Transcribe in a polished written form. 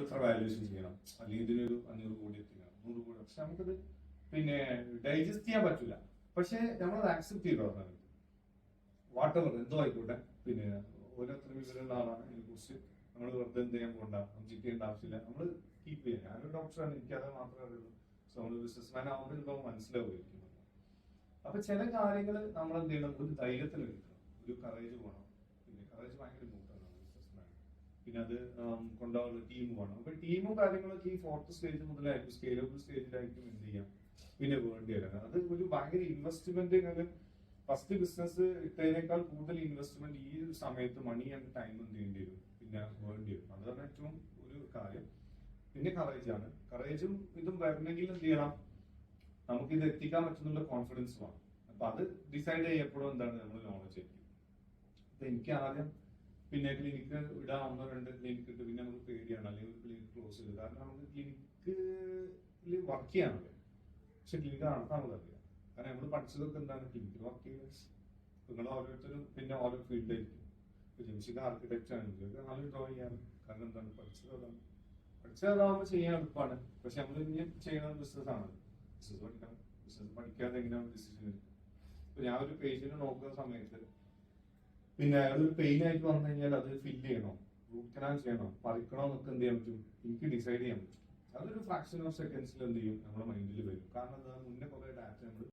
ഇത്ര വാല്യൂഷൻ ചെയ്യണം, അല്ലെങ്കിൽ ഇതിനൊരു 500 കോടി എത്തിക്കണം, 100 കോടി. പക്ഷെ നമുക്കത് പിന്നെ ഡൈജസ്റ്റ് ചെയ്യാൻ പറ്റില്ല. പക്ഷെ നമ്മളത് ആക്സെപ്റ്റ് ചെയ്തു പറഞ്ഞാൽ വാട്ടെവർ എന്തോ ആയിക്കോട്ടെ. പിന്നെ ഓരോരുത്തർ വിവരമുള്ള ആളാണ്, അതിനെ കുറിച്ച് നമ്മൾ വെറുതെ എന്ത് ചെയ്യാൻ പോകണ്ട, നമുക്ക് ചെയ്യേണ്ട ആവശ്യമില്ല. നമ്മൾ കീപ്പ് ചെയ്യാം. ഞാനൊരു ഡോക്ടറാണ്, എനിക്ക് അത് മാത്രമേ അറിയുള്ളൂ. സോ നമ്മൾ ബിസിനസ്മാൻ ആവുമ്പോൾ ചിലപ്പോൾ മനസ്സിലാവുമായിരിക്കും. അപ്പൊ ചില കാര്യങ്ങൾ നമ്മൾ എന്ത് ചെയ്യണം, ഒരു ധൈര്യത്തിൽ എടുക്കണം, ഒരു കറേജ് വേണം. പിന്നെ കറേജ് ഭയങ്കര ഇമ്പോർട്ടൻ്റ് ആണ് ബിസിനസ്മാൻ. പിന്നെ അത് കൊണ്ടുപോകാനുള്ള ടീം വേണം. അപ്പൊ ടീമും കാര്യങ്ങളൊക്കെ ഈ 4th സ്റ്റേജ് മുതലായിരിക്കും, സ്കെയിലബിൾ സ്റ്റേജിലായിരിക്കും എന്ത് ചെയ്യാം പിന്നെ വേണ്ടി വരാൻ. അത് ഒരു ഭയങ്കര ഇൻവെസ്റ്റ്മെന്റ്. ഫസ്റ്റ് ബിസിനസ് ഇട്ടതിനേക്കാൾ കൂടുതൽ ഇൻവെസ്റ്റ്മെന്റ് ഈ സമയത്ത് മണി ആൻഡ് ടൈം എന്ത് ചെയ്യേണ്ടി വരും, പിന്നെ വേണ്ടി വരും. അതാണ് ഏറ്റവും ഒരു കാര്യം. പിന്നെ കറേജാണ്. കറേജും ഇതും വരണമെങ്കിൽ എന്ത് ചെയ്യണം, നമുക്ക് ഇത് എത്തിക്കാൻ പറ്റുന്നുള്ള കോൺഫിഡൻസ് വേണം. അപ്പൊ അത് ഡിസൈഡ് ചെയ്യപ്പോഴും എന്താണ് നമ്മൾ നോളജ് ആയിരിക്കും. അപ്പൊ എനിക്ക് ആദ്യം പിന്നെ ക്ലിനിക്ക് ഇടാൻ 1-2 ക്ലിനിക്ക് ഇട്ട് പിന്നെ നമുക്ക് പേടിയാണ്, അല്ലെങ്കിൽ ഒരു ക്ലിനിക്ക് ക്ലോസ് ചെയ്ത്. കാരണം നമുക്ക് ക്ലിനിക്കിൽ വർക്ക് ചെയ്യാനല്ലേ, പക്ഷെ ക്ലിനിക്ക് നടത്താൻ അറിയാം. കാരണം നമ്മൾ പഠിച്ചതൊക്കെ എന്താണ്, ക്ലിനിക്കിൽ വർക്ക് ചെയ്യുന്നത്. നിങ്ങൾ ഓരോരുത്തരും പിന്നെ ഓരോ ഫീൽഡിലായിരിക്കും. ഇപ്പൊ ജംഷിക്ക് ആർക്കിടെക്ചർ ആണ്, നല്ലൊരു ഡ്രോയിങ് ചെയ്യാണ്. കാരണം എന്താണ് പഠിച്ചത് അതാണ്. പഠിച്ചതാകുമ്പോൾ ചെയ്യാൻ എളുപ്പമാണ്. പക്ഷെ നമ്മൾ ഇനി ചെയ്യുന്ന ബിസിനസ് ആണ്. ബിസിനസ് പഠിക്കണം. ബിസിനസ് പഠിക്കാതെ എങ്ങനെയാണ് ഡിസിഷൻ എടുക്കുക. ഇപ്പൊ ഞാൻ ഒരു പേഷ്യന്റ് നോക്കുന്ന സമയത്ത് പിന്നെ അയാളൊരു പെയിൻ ആയിട്ട് വന്നു കഴിഞ്ഞാൽ അത് ഫില്ല് ചെയ്യണോ, റൂട്ട് കനാൽ ചെയ്യണോ, പറിക്കണോ എന്നൊക്കെ എന്ത് ചെയ്യാൻ പറ്റും, എനിക്ക് ഡിസൈഡ് ചെയ്യാൻ പറ്റും. അതൊരു ഫ്രാക്ഷൻ ഓഫ് സെക്കൻഡ്സിൽ എന്ത് ചെയ്യും നമ്മുടെ മൈൻഡിൽ വരും. കാരണം എന്താ, മുന്നേ കുറെ ഡാറ്റ നമ്മൾ